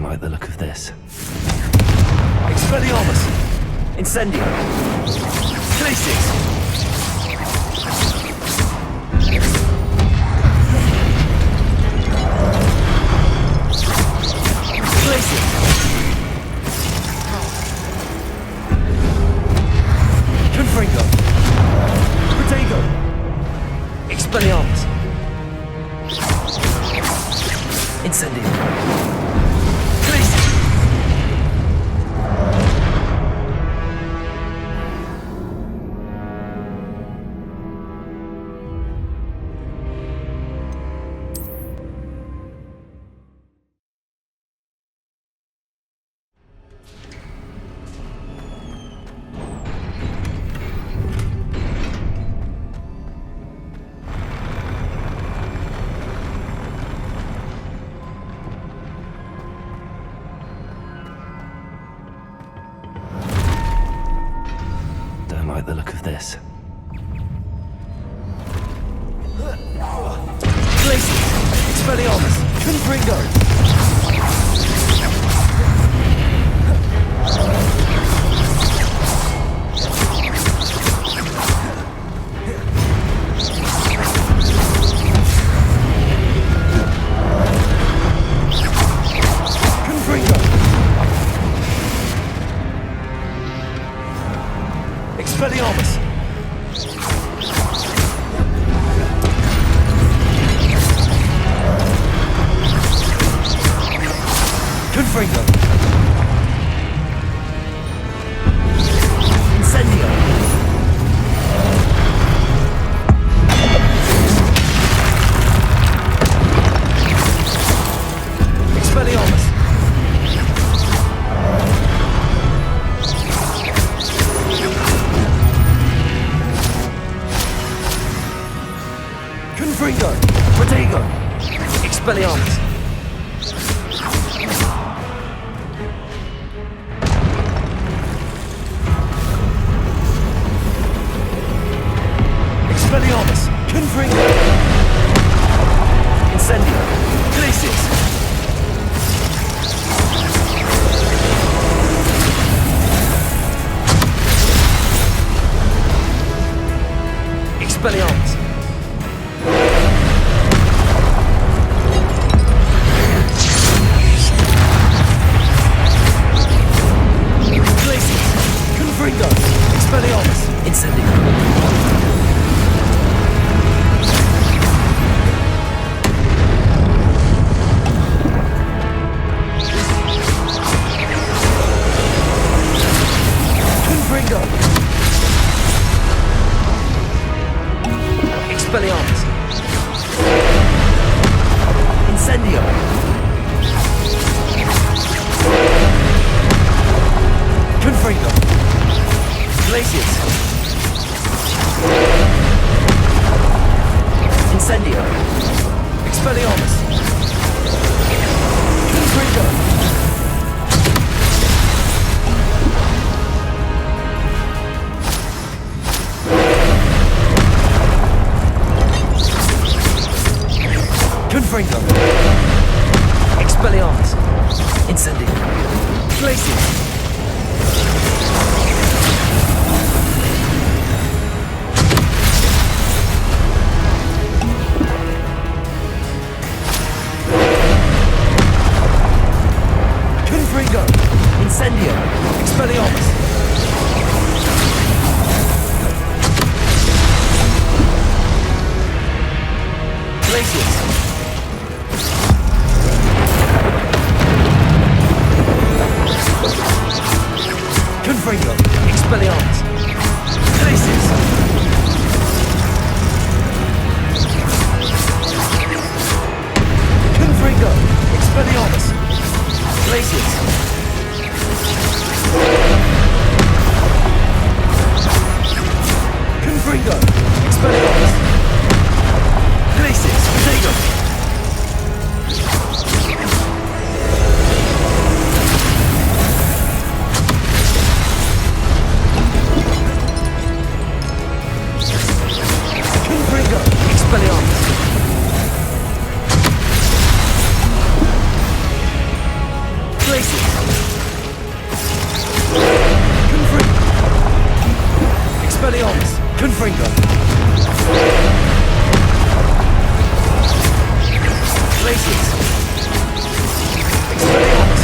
like the look of this. Expelliarmus! Incendio! Glacius! Glacius! Confringo! Protego! Expelliarmus! Incendio! Glacius! Don't like the look of this. Glacius! Expelliarmus! Confringo! Confringo! Expelliarmus! Confringo! Incendio! Expelliarmus! Confringo! Protego! Expelliarmus! Expelliarmus! Confringo! Incendio! Glacius! Expelliarmus! Glacius! Confringo! Expelliarmus! Incendio! Confringo! Expelliarmus! Incendio! Confringo! Glacius! Incendio! Expelliarmus! Confringo! Confringo! Expelliarmus! Incendio! Glacius! Confringo! Incendio! Expelliarmus! Glacius! Confringo! Expelliarmus! Glacius! Confringo! Expelliarmus! Glacius! Confringo! Expelliarmus! Glacius! Protego! Confringo! Expelliarmus! Confringo. Glaciers. Expelliarmus.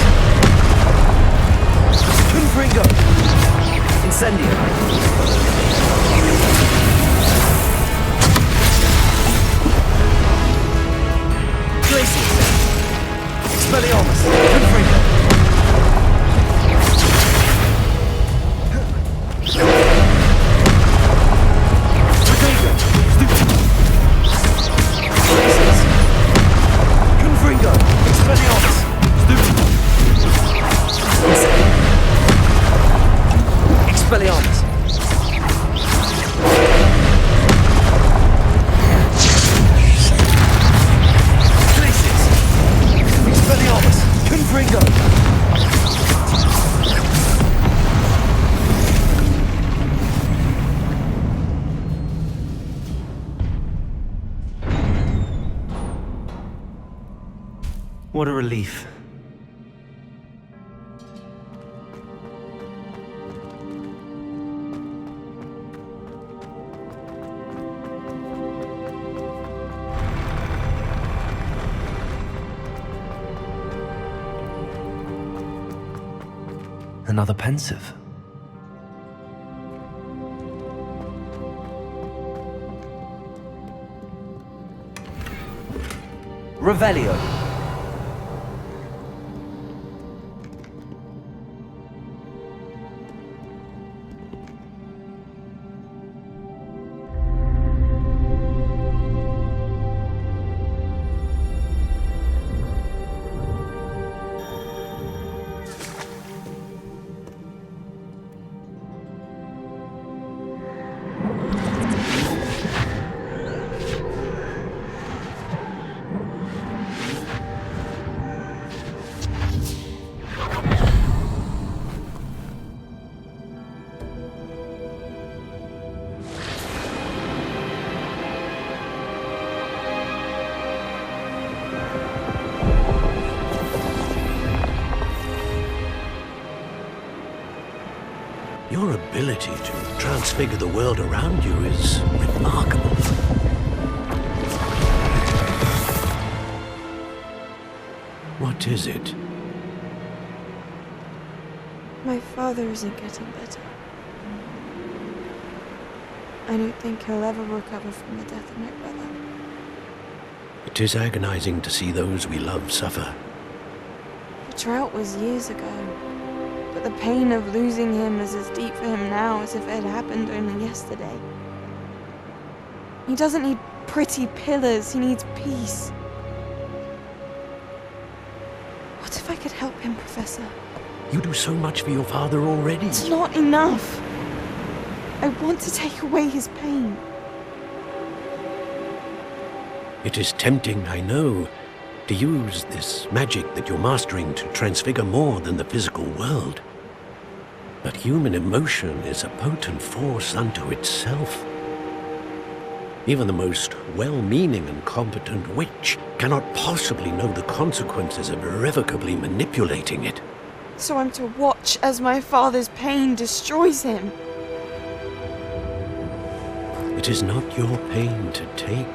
Confringo. Incendio. Glaciers. Expelliarmus. Confringo. Expelliarmus. Glaciers. Expelliarmus. Confringo. What a relief. Another pensive. Revelio. Your ability to transfigure the world around you is remarkable. What is it? My father isn't getting better. I don't think he'll ever recover from the death of my brother. It is agonizing to see those we love suffer. The drought was years ago, but the pain of losing him is as deep for him now as if it had happened only yesterday. He doesn't need pretty pillars, he needs peace. What if I could help him, Professor? You do so much for your father already. It's not enough. I want to take away his pain. It is tempting, I know, to use this magic that you're mastering to transfigure more than the physical world. But human emotion is a potent force unto itself. Even the most well-meaning and competent witch cannot possibly know the consequences of irrevocably manipulating it. So I'm to watch as my father's pain destroys him. It is not your pain to take.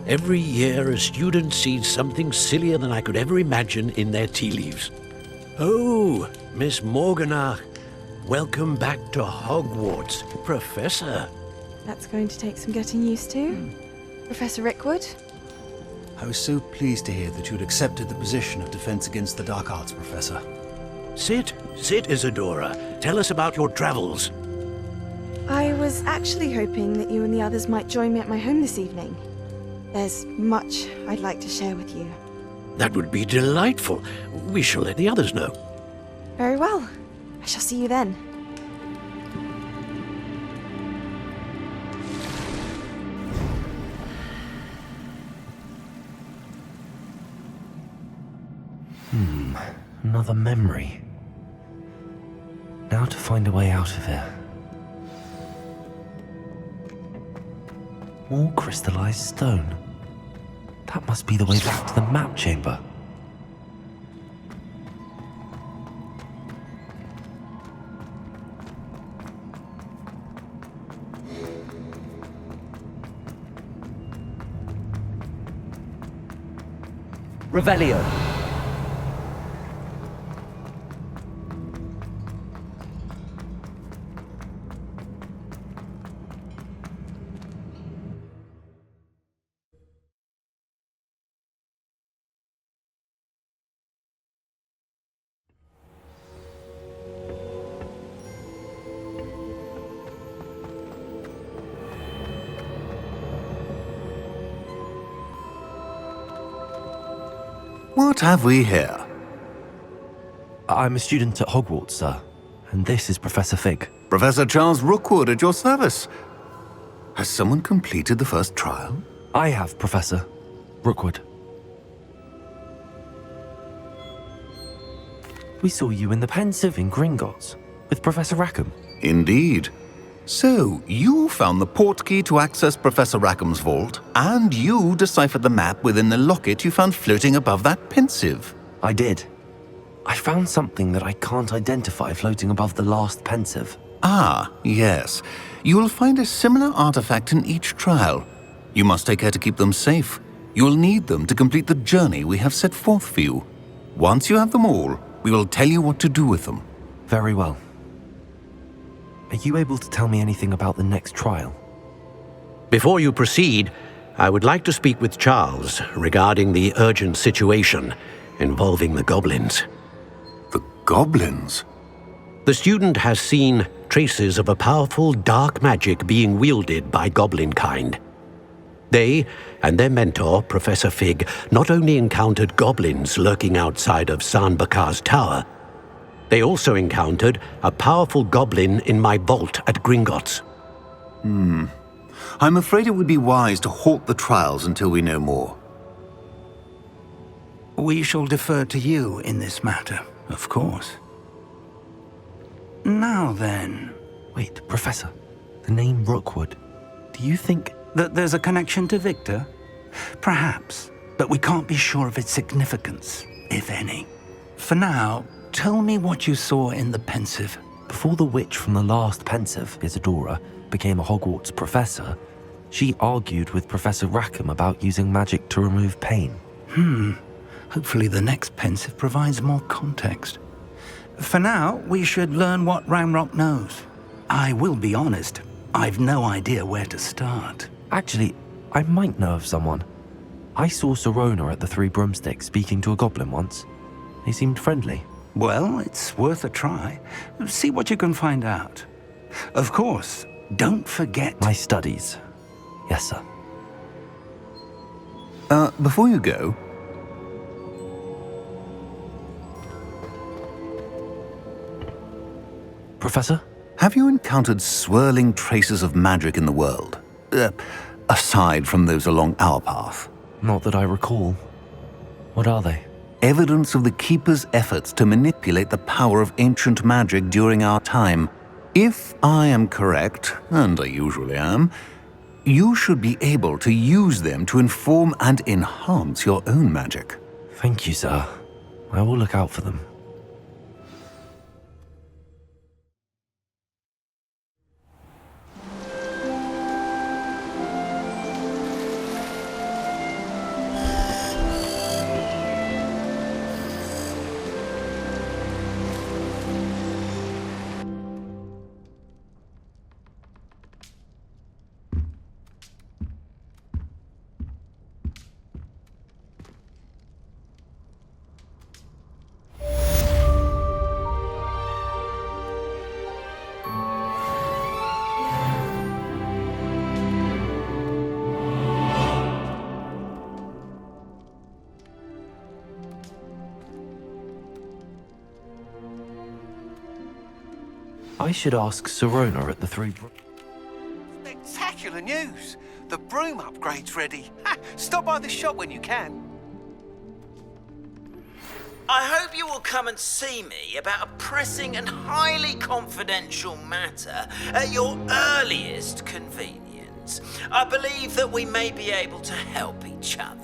Every year, a student sees something sillier than I could ever imagine in their tea leaves. Oh, Miss Morganach, welcome back to Hogwarts, Professor. That's going to take some getting used to. Professor Rickwood? I was so pleased to hear that you'd accepted the position of Defense Against the Dark Arts, Professor. Sit, Isadora. Tell us about your travels. I was actually hoping that you and the others might join me at my home this evening. There's much I'd like to share with you. That would be delightful. We shall let the others know. Very well. I shall see you then. Another memory. Now to find a way out of here. More crystallized stone. That must be the way back to the map chamber. Revelio. What have we here? I'm a student at Hogwarts, sir, and this is Professor Fig. Professor Charles Rookwood at your service. Has someone completed the first trial? I have, Professor Rookwood. We saw you in the Pensive in Gringotts with Professor Rackham. Indeed. So, you found the portkey to access Professor Rackham's vault, and you deciphered the map within the locket you found floating above that Pensive. I did. I found something that I can't identify floating above the last Pensive. Ah, yes. You will find a similar artifact in each trial. You must take care to keep them safe. You will need them to complete the journey we have set forth for you. Once you have them all, we will tell you what to do with them. Very well. Are you able to tell me anything about the next trial? Before you proceed, I would like to speak with Charles regarding the urgent situation involving the goblins. The goblins? The student has seen traces of a powerful dark magic being wielded by goblin kind. They and their mentor, Professor Fig, not only encountered goblins lurking outside of San Bakar's tower, they also encountered a powerful goblin in my vault at Gringotts. I'm afraid it would be wise to halt the trials until we know more. We shall defer to you in this matter, of course. Now then, Wait, Professor, the name Rookwood. Do you think... that there's a connection to Victor? Perhaps, but we can't be sure of its significance, if any. For now, tell me what you saw in the Pensive. Before the witch from the last Pensive, Isadora, became a Hogwarts professor, she argued with Professor Rackham about using magic to remove pain. Hopefully the next Pensive provides more context. For now, we should learn what Ramrock knows. I will be honest, I've no idea where to start. Actually, I might know of someone. I saw Sirona at the Three Broomsticks speaking to a goblin once. They seemed friendly. Well, it's worth a try. See what you can find out. Of course, don't forget... My studies. Yes, sir. Before you go, Professor? have you encountered swirling traces of magic in the world? Aside from those along our path. Not that I recall. What are they? Evidence of the Keeper's efforts to manipulate the power of ancient magic during our time. If I am correct, and I usually am, you should be able to use them to inform and enhance your own magic. Thank you, sir. I will look out for them. I should ask Sirona at the Three Spectacular news! The broom upgrade's ready. Ha! Stop by the shop when you can. I hope you will come and see me about a pressing and highly confidential matter at your earliest convenience. friends. I believe that we may be able to help each other.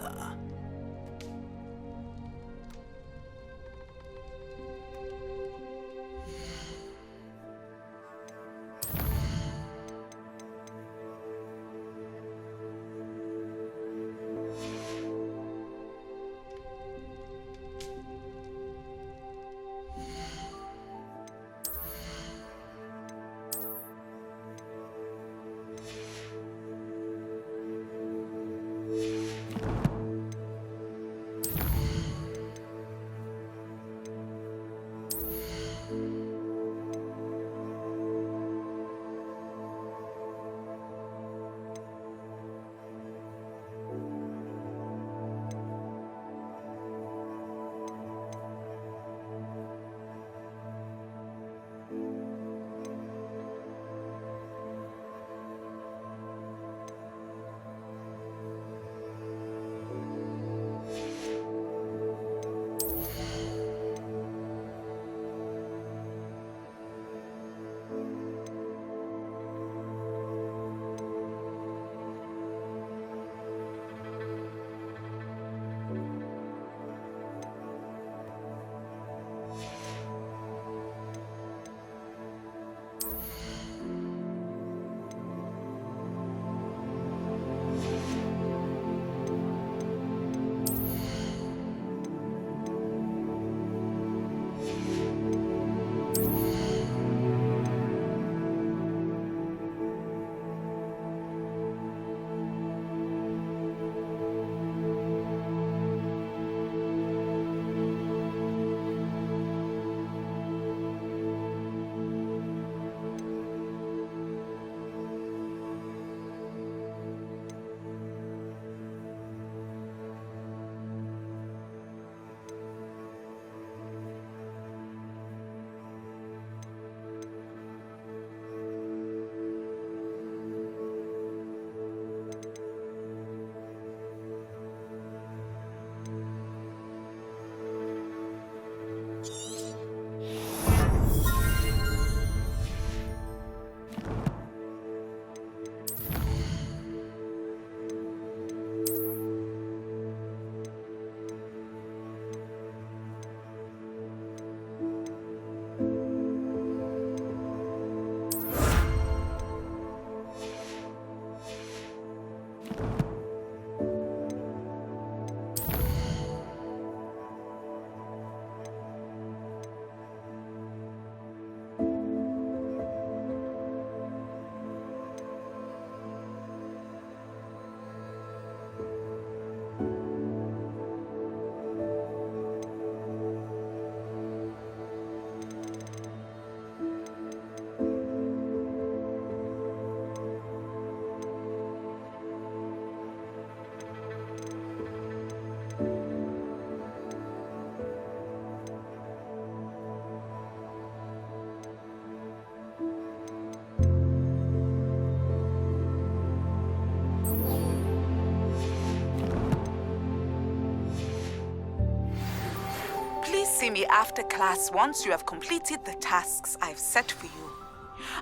See me after class once you have completed the tasks I've set for you.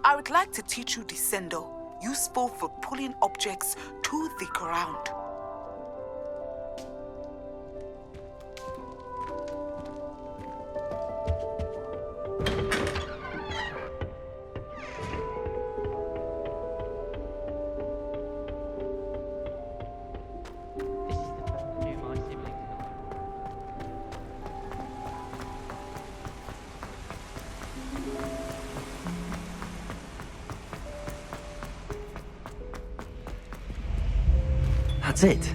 I would like to teach you Descendo, useful for pulling objects to the ground. That's it.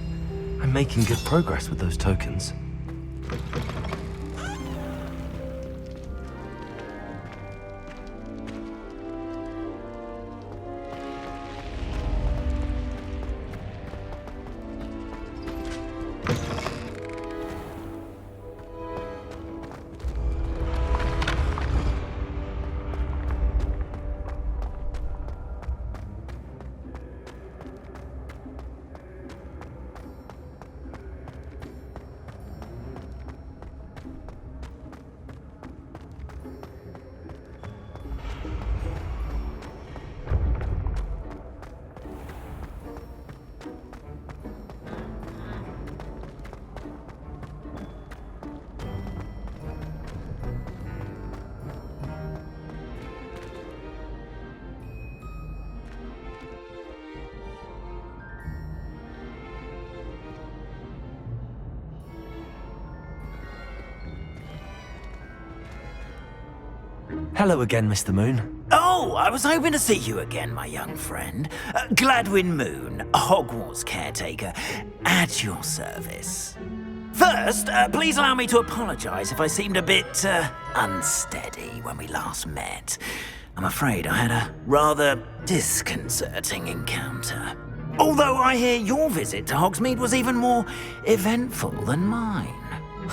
I'm making good progress with those tokens. Hello again, Mr. Moon. Oh, I was hoping to see you again, my young friend. Gladwin Moon, Hogwarts caretaker, at your service. First, please allow me to apologise if I seemed a bit unsteady when we last met. I'm afraid I had a rather disconcerting encounter. Although I hear your visit to Hogsmeade was even more eventful than mine.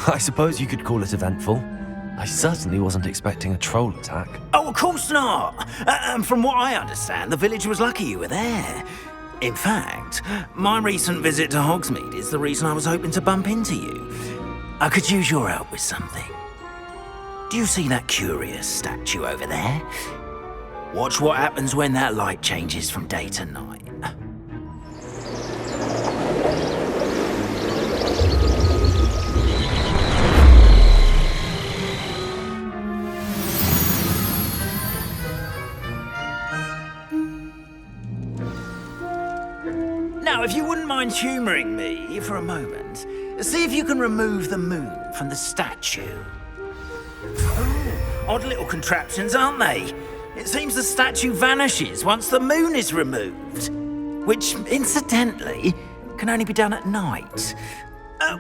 I suppose you could call it eventful. I certainly wasn't expecting a troll attack. Oh, of course not. From what I understand, the village was lucky you were there. In fact, my recent visit to Hogsmeade is the reason I was hoping to bump into you. I could use your help with something. Do you see that curious statue over there? Watch what happens when that light changes from day to night. Now, if you wouldn't mind humouring me for a moment, see if you can remove the moon from the statue. Oh, odd little contraptions, aren't they? It seems the statue vanishes once the moon is removed, which, incidentally, can only be done at night.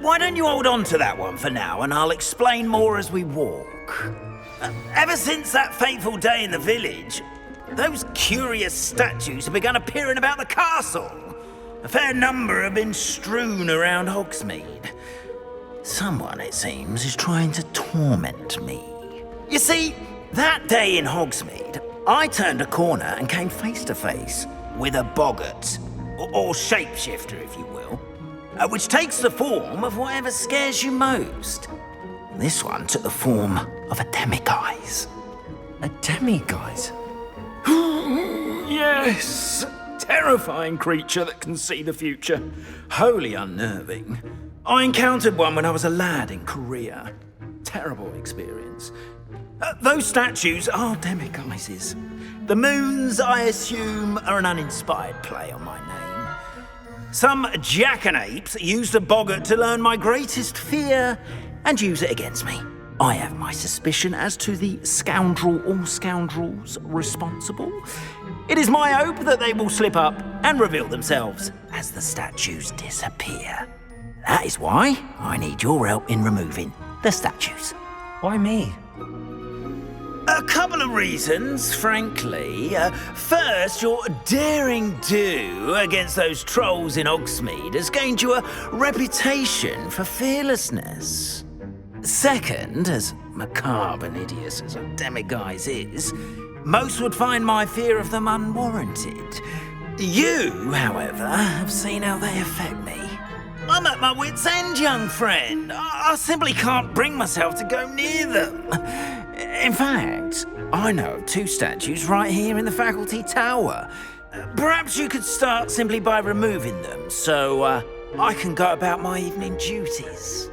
Why don't you hold on to that one for now, and I'll explain more as we walk. Ever since that fateful day in the village, those curious statues have begun appearing about the castle. A fair number have been strewn around Hogsmeade. Someone, it seems, is trying to torment me. You see, that day in Hogsmeade, I turned a corner and came face to face with a boggart, or shapeshifter, if you will, which takes the form of whatever scares you most. This one took the form of a demiguise. A demiguise? Yes! Terrifying creature that can see the future. Wholly unnerving. I encountered one when I was a lad in Korea. Terrible experience. Those statues are demiguises. The moons, I assume, are an uninspired play on my name. Some jackanapes used a boggart to learn my greatest fear and use it against me. I have my suspicion as to the scoundrel or scoundrels responsible. It is my hope that they will slip up and reveal themselves as the statues disappear. That is why I need your help in removing the statues. Why me? A couple of reasons, frankly. First, your daring do against those trolls in Hogsmeade has gained you a reputation for fearlessness. Second, as macabre and hideous as a demiguise is, most would find my fear of them unwarranted. You, however, have seen how they affect me. I'm at my wit's end, young friend. I simply can't bring myself to go near them. In fact, I know of two statues right here in the faculty tower. Perhaps you could start simply by removing them, so I can go about my evening duties.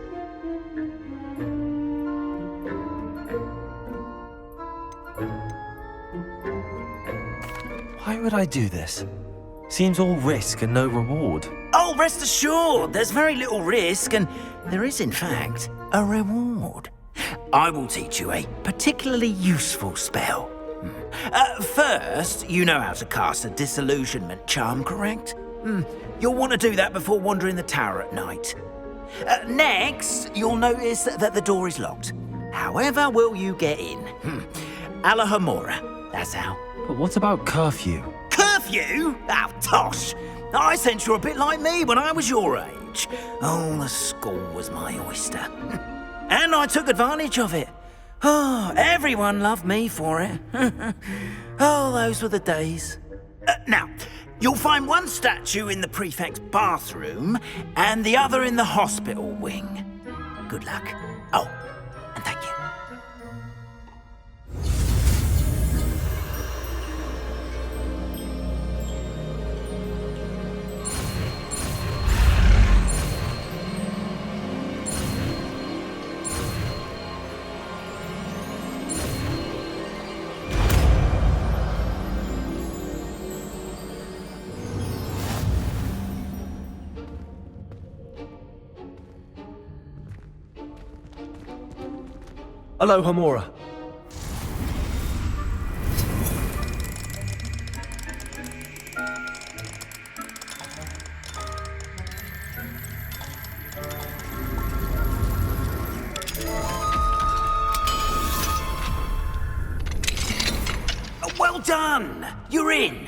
Why would I do this? Seems all risk and no reward. Oh, rest assured, there's very little risk, and there is, in fact, a reward. I will teach you a particularly useful spell. First, you know how to cast a disillusionment charm, correct? You'll want to do that before wandering the tower at night. Next, you'll notice that the door is locked. However will you get in? Alahomora, that's how. But what about curfew? Curfew? Oh, tosh. I sense you're a bit like me when I was your age. Oh, the school was my oyster. And I took advantage of it. Oh, everyone loved me for it. Oh, those were the days. Now, you'll find one statue in the prefect's bathroom and the other in the hospital wing. Good luck. Oh, and thank you. Alohomora. Well done! You're in.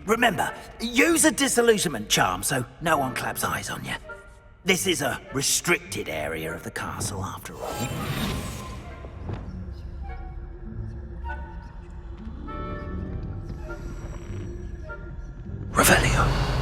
Remember, use a disillusionment charm so no one claps eyes on you. This is a restricted area of the castle, after all. Revelio.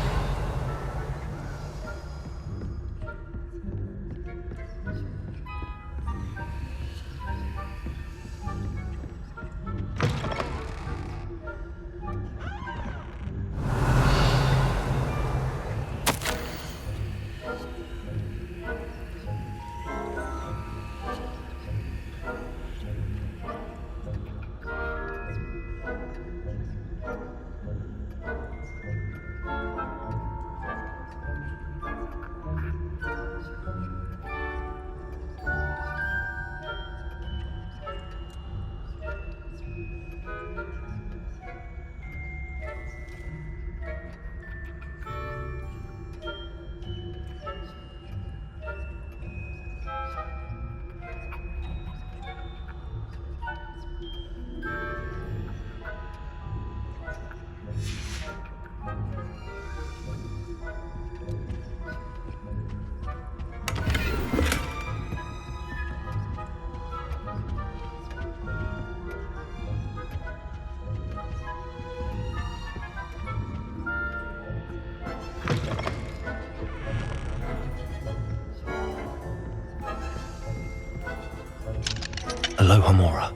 Aloha Mora.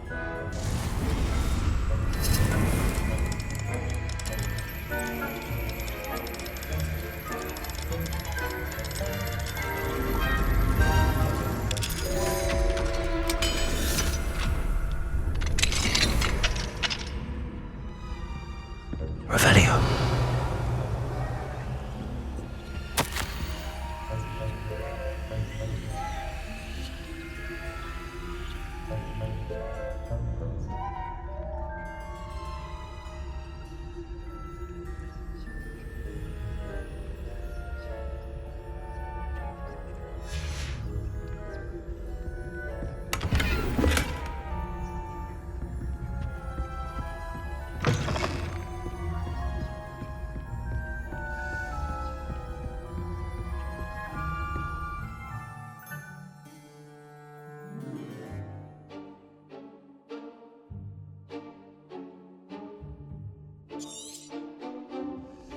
Revelio.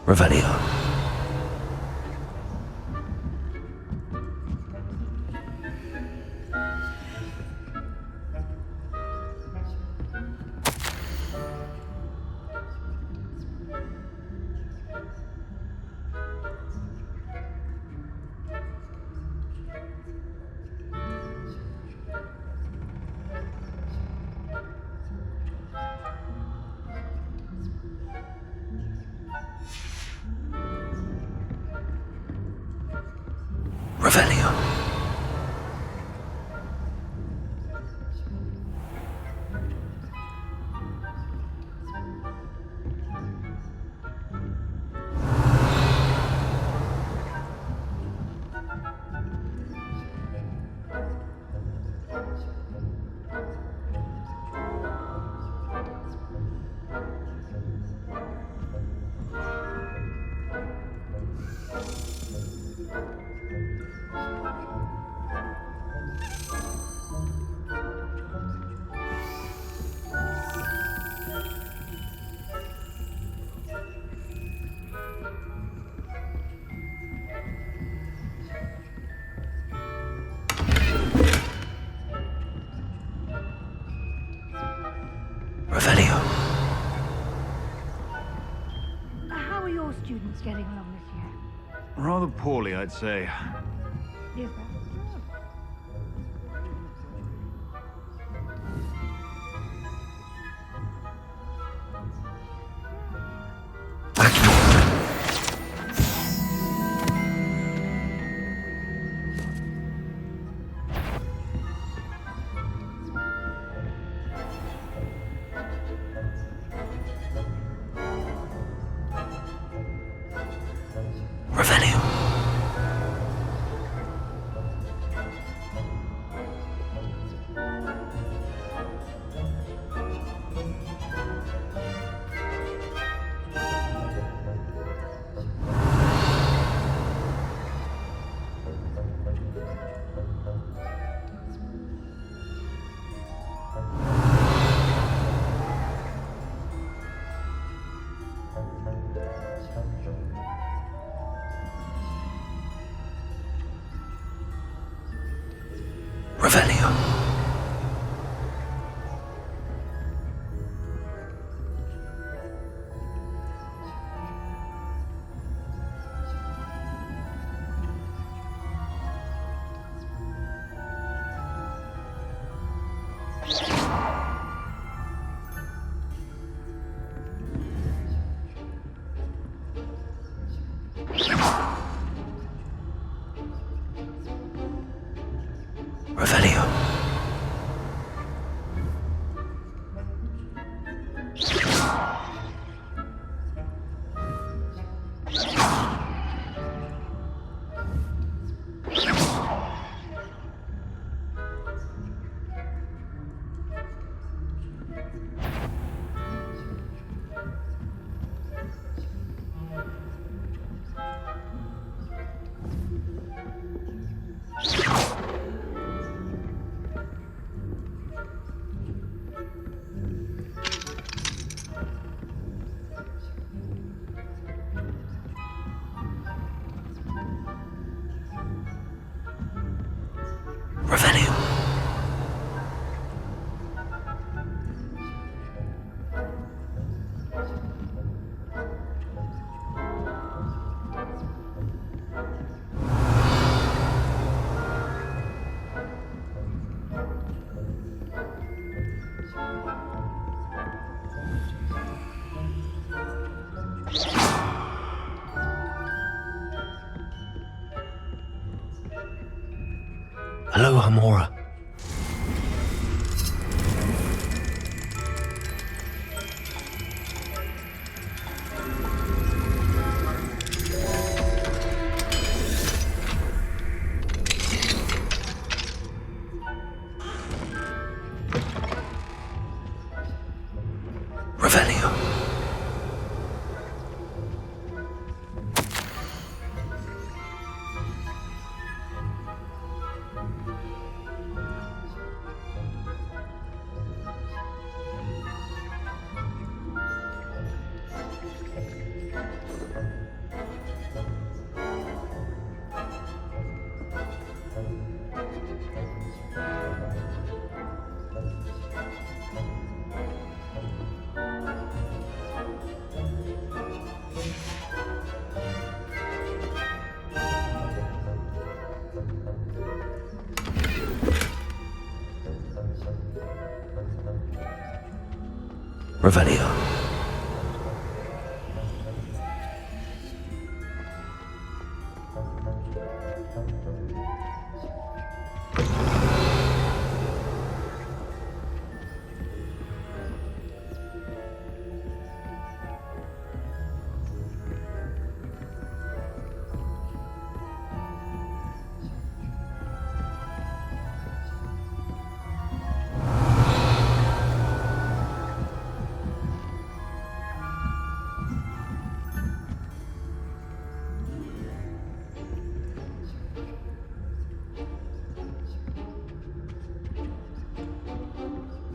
Revelio. Revelio. Revelio. How are your students getting along this year? Rather poorly, I'd say. Is that Revelio. Revelio. Revelio. Revelio. Hello, Hamora. Revelio. Revelio.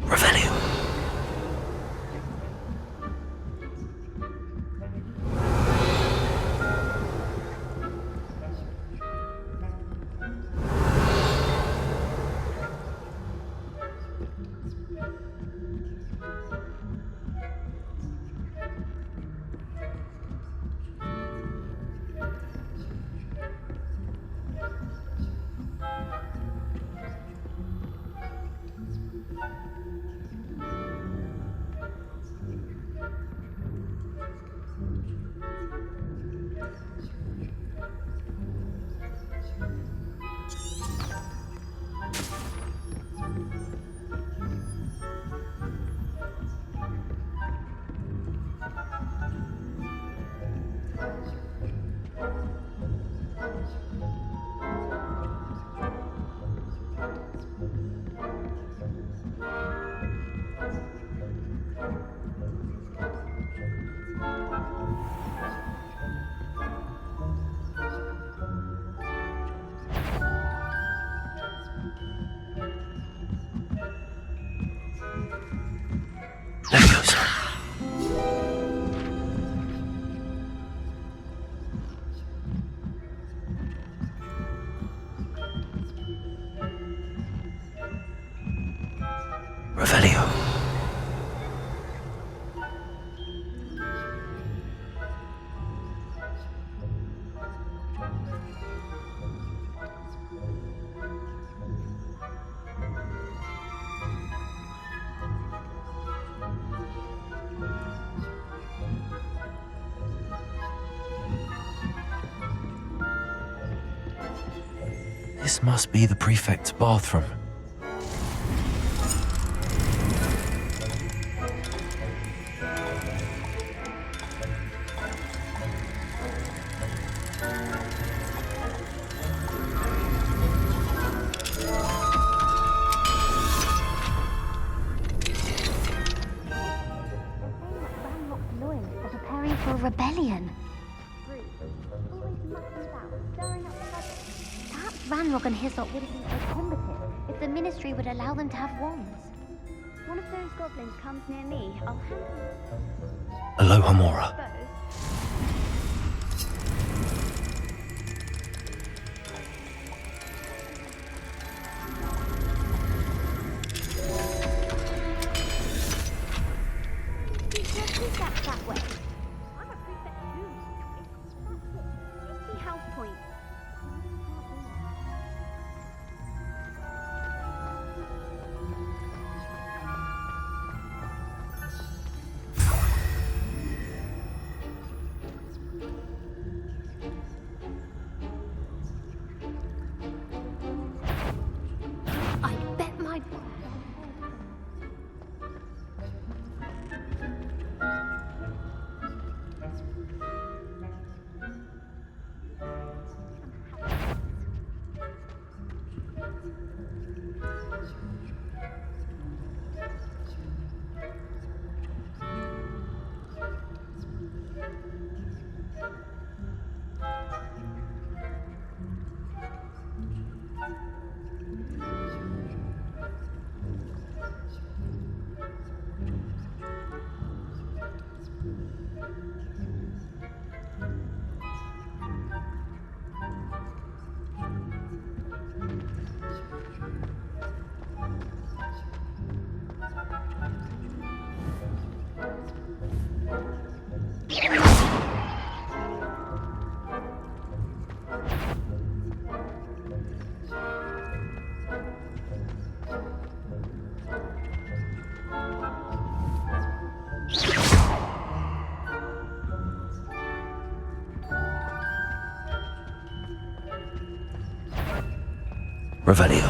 Revelio. Leviosa. This must be the prefect's bathroom. Preparing for a rebellion. Perhaps Ranrock and Hyssop wouldn't be so combative if the Ministry would allow them to have wands. One of those goblins comes near me, I'll handle it. Aloha Mora. That way. I'm a prefect too. That's it. Empty house point. I bet my... Revelio.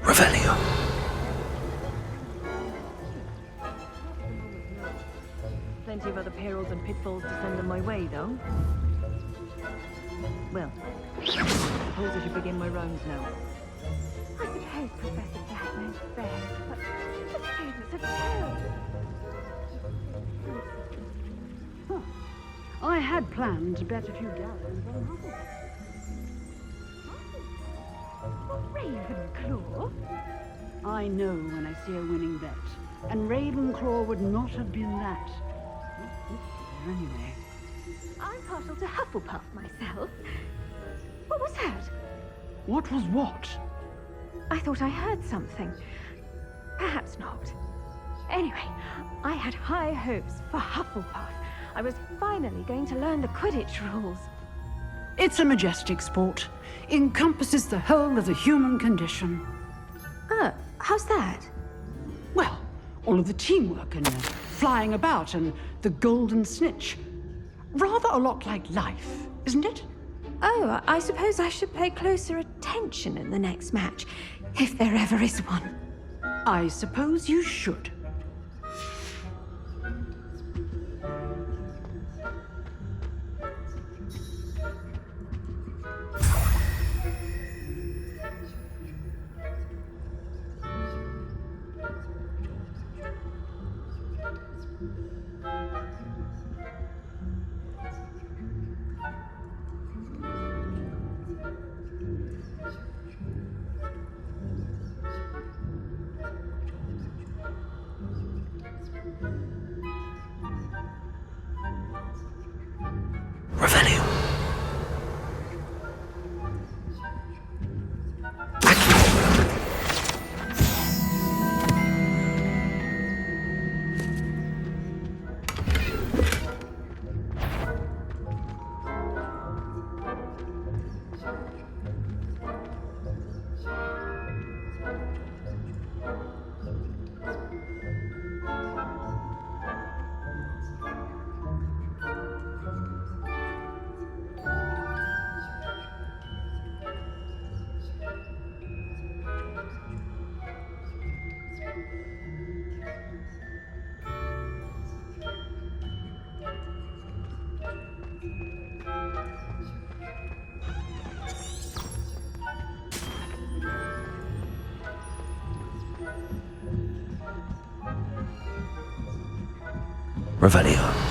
Revelio. Plenty of other perils and pitfalls descend on my way, though. Well, I suppose I should begin my rounds now. I suppose Professor Jack knows best, but the students are terrible. I had planned to bet a few gallons on Hogwarts. Ravenclaw? I know when I see a winning bet, and Ravenclaw would not have been that. Anyway. I'm partial to Hufflepuff myself. What was that? What was what? I thought I heard something. Perhaps not. Anyway, I had high hopes for Hufflepuff. I was finally going to learn the Quidditch rules. It's a majestic sport. Encompasses the whole of the human condition. How's that? Well, all of the teamwork and flying about and the golden snitch. Rather a lot like life, isn't it? Oh, I suppose I should pay closer attention in the next match, if there ever is one. I suppose you should. Revelio.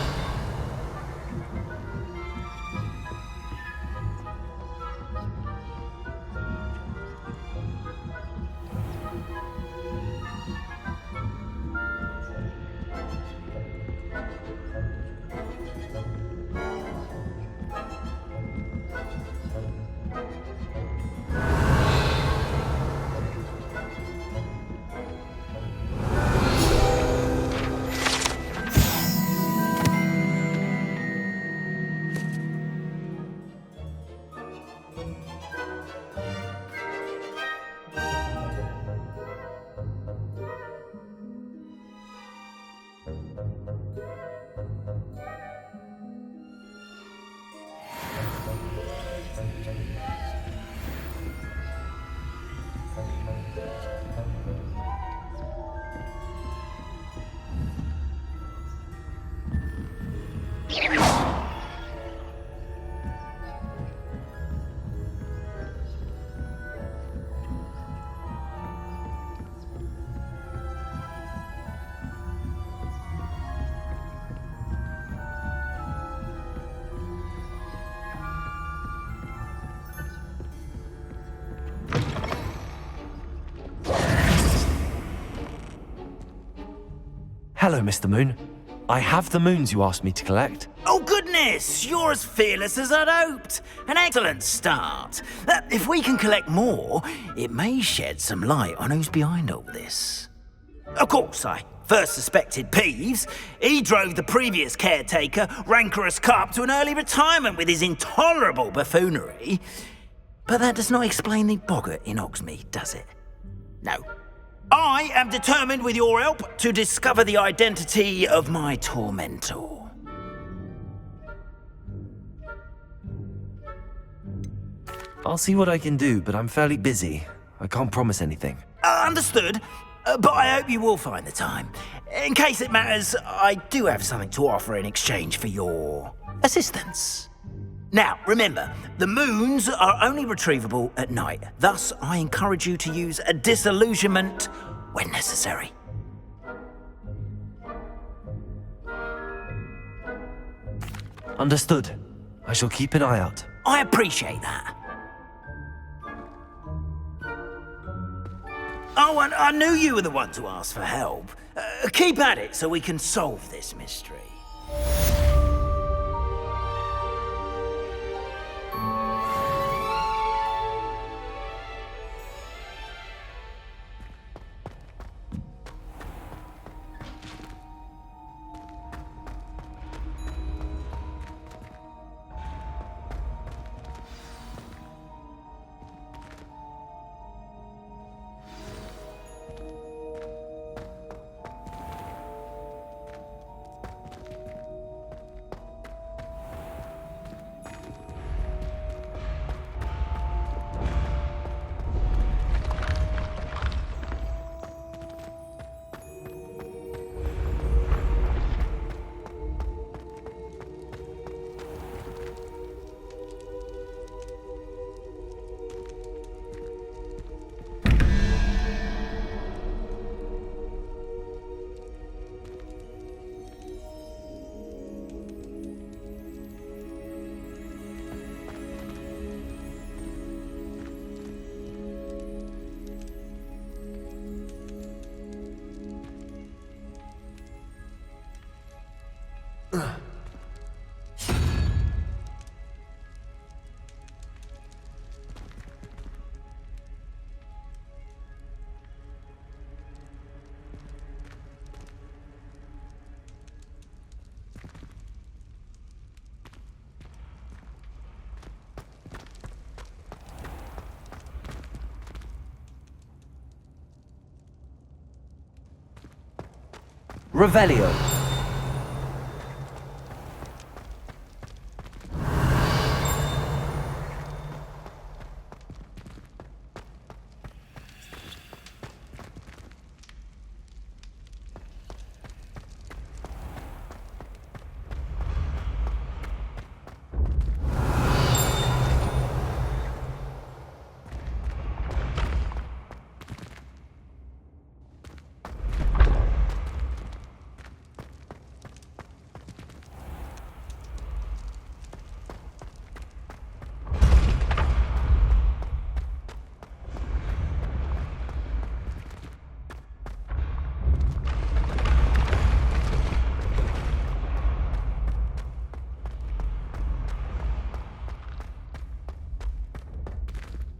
Hello, Mr. Moon. I have the moons you asked me to collect. Oh, goodness! You're as fearless as I'd hoped. An excellent start. If we can collect more, it may shed some light on who's behind all this. Of course, I first suspected Peeves. He drove the previous caretaker, Rancorous Carp, to an early retirement with his intolerable buffoonery. But that does not explain the boggart in Hogsmeade, does it? No. I am determined, with your help, to discover the identity of my tormentor. I'll see what I can do, but I'm fairly busy. I can't promise anything. Understood. But I hope you will find the time. In case it matters, I do have something to offer in exchange for your assistance. Now, remember, the moons are only retrievable at night. Thus, I encourage you to use a disillusionment when necessary. Understood. I shall keep an eye out. I appreciate that. Oh, and I knew you were the one to ask for help. Keep at it so we can solve this mystery. Revelio.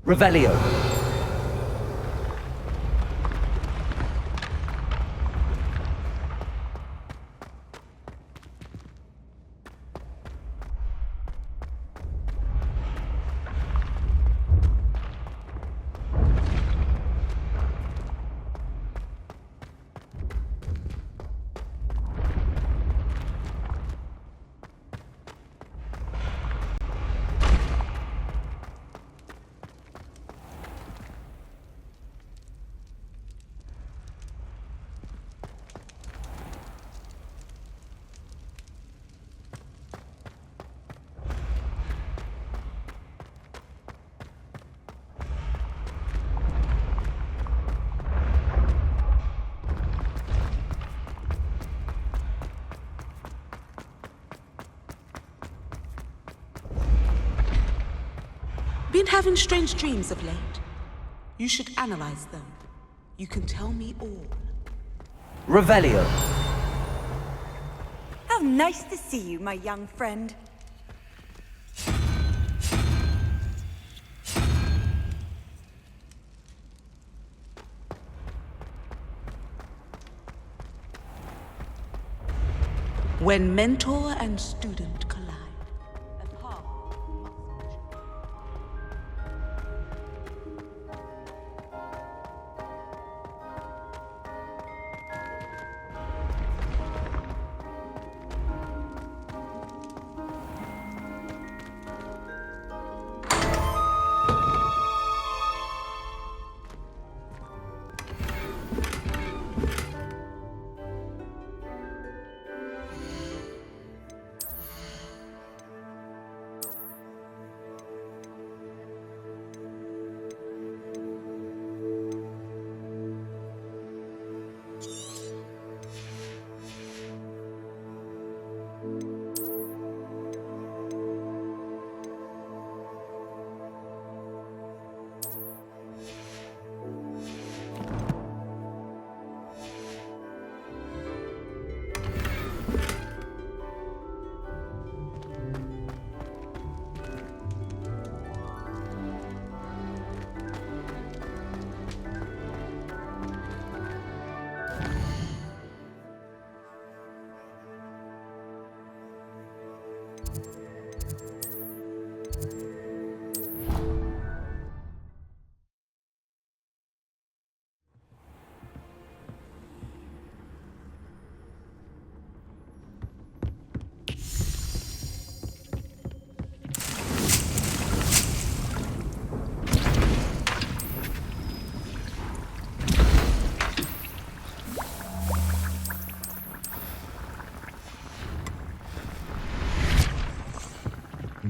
Revelio. Been having strange dreams of late. You should analyze them. You can tell me all. Revelio. How nice to see you, my young friend. When mentor and student collide.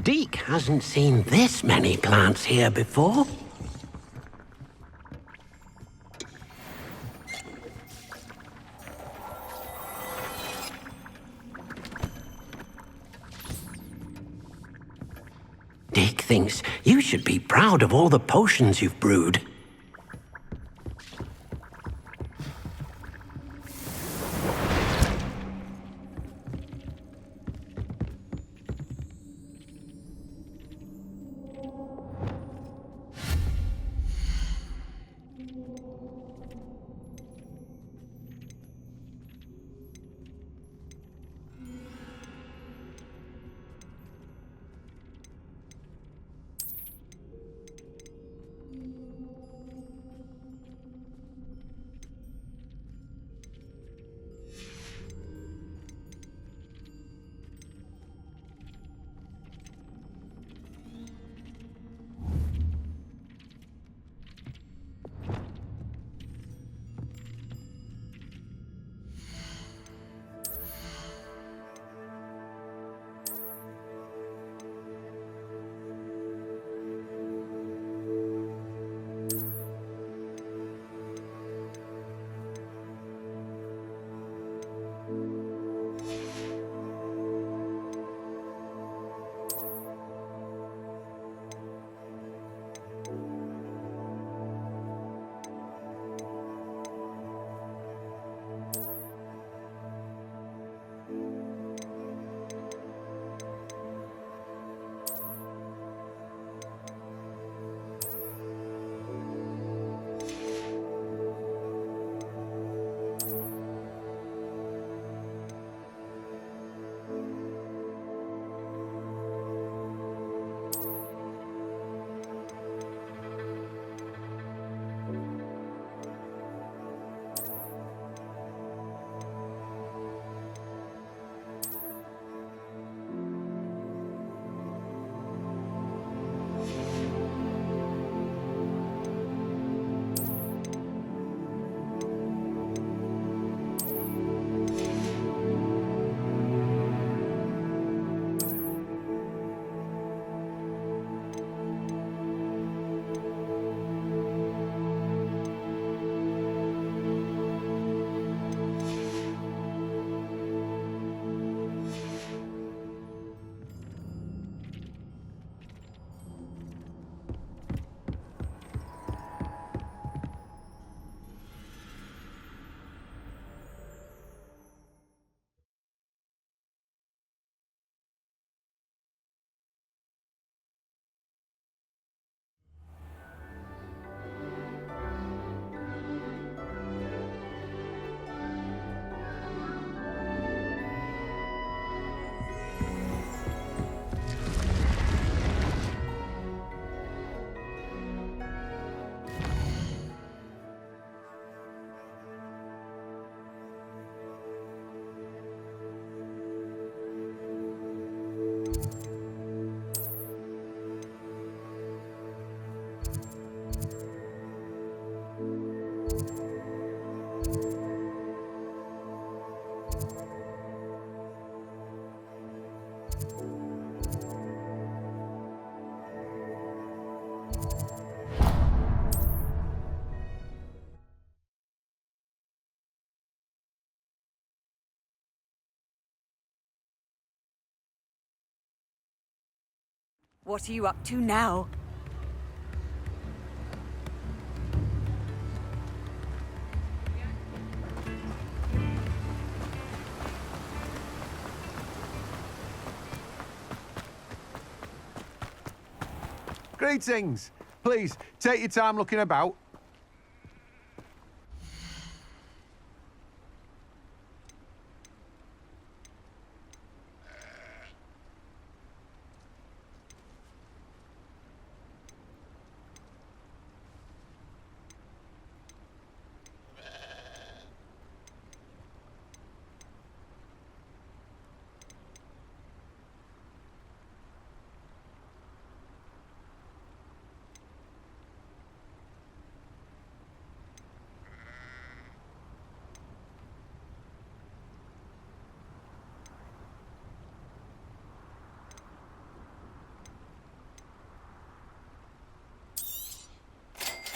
Deke hasn't seen this many plants here before. Deke thinks you should be proud of all the potions you've brewed. What are you up to now? Greetings. Please, take your time looking about.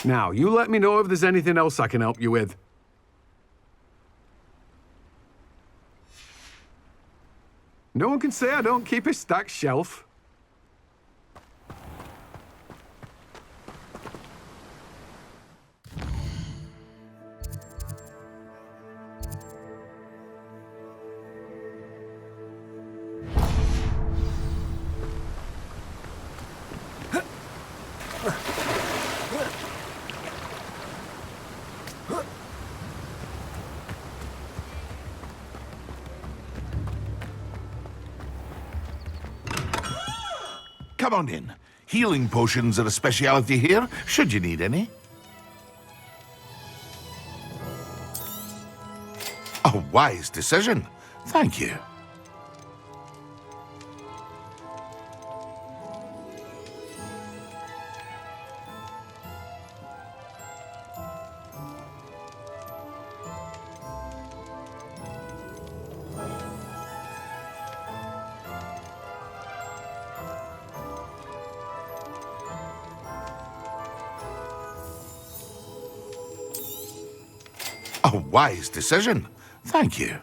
Now, you let me know if there's anything else I can help you with. No one can say I don't keep a stacked shelf. Come on in. Healing potions are a speciality here, should you need any. A wise decision. Thank you. A wise decision. Thank you.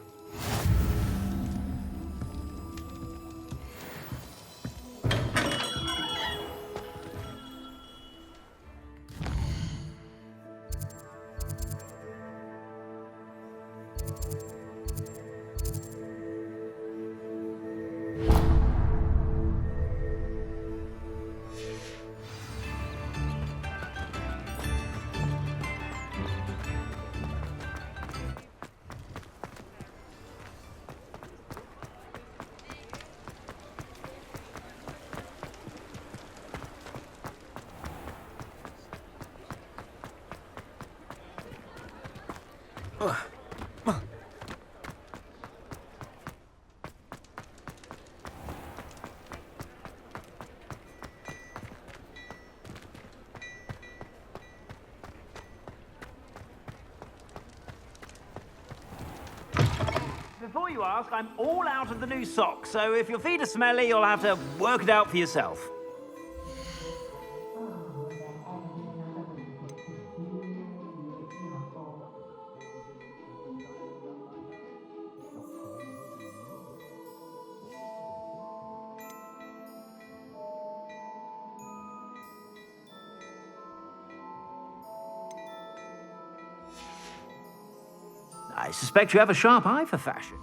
Before you ask, I'm all out of the new socks, so if your feet are smelly, you'll have to work it out for yourself. I suspect you have a sharp eye for fashion.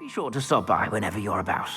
Be sure to stop by whenever you're about.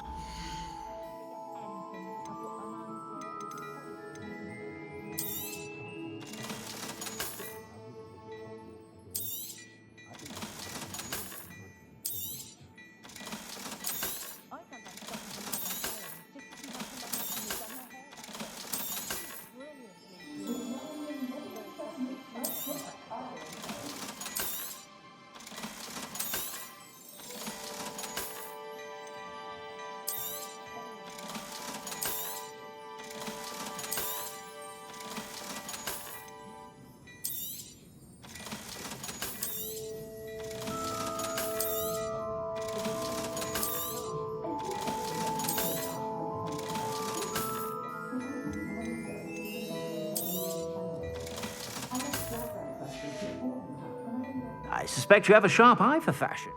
suspect you have a sharp eye for fashion.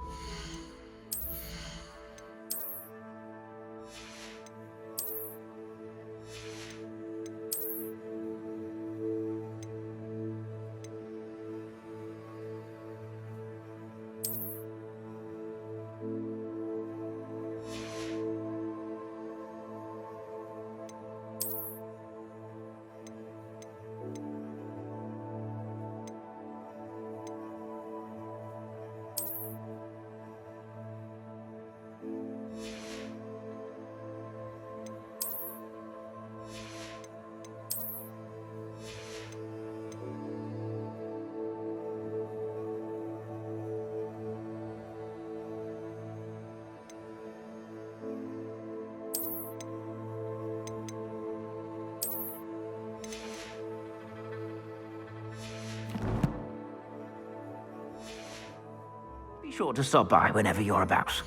Be sure to stop by whenever you're about.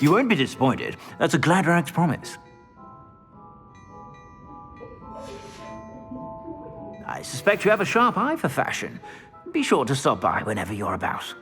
You won't be disappointed. That's a Gladrag's promise. I suspect you have a sharp eye for fashion. Be sure to stop by whenever you're about.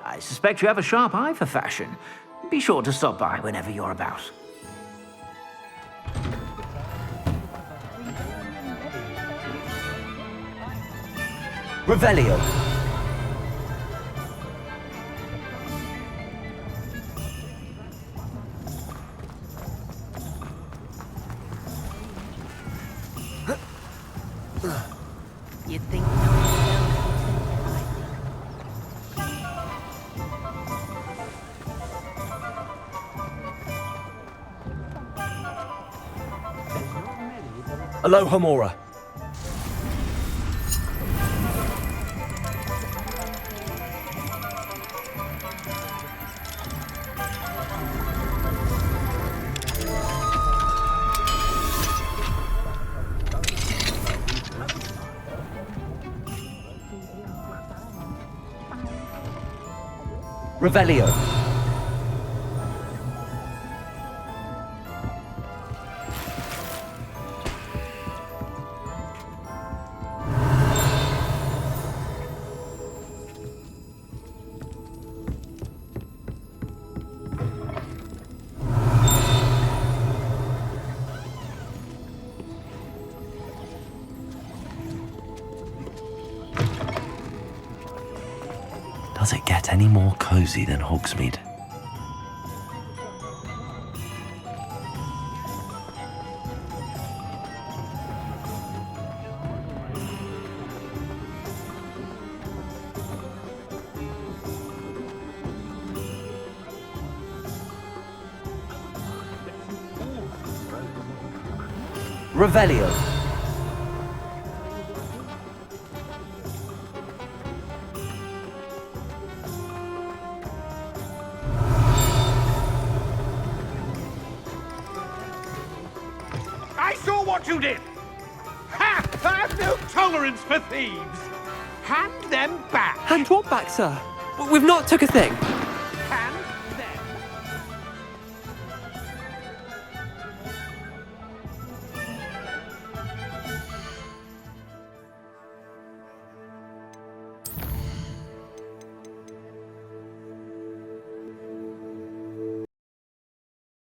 I suspect you have a sharp eye for fashion. Be sure to stop by whenever you're about. Revelio. You'd think Aloha Mora. Revelio. Does it get any more cozy than Hogsmeade? Revelio. I saw what you did! Ha! I have no tolerance for thieves! Hand them back! Hand what back, sir? We've not took a thing. Hand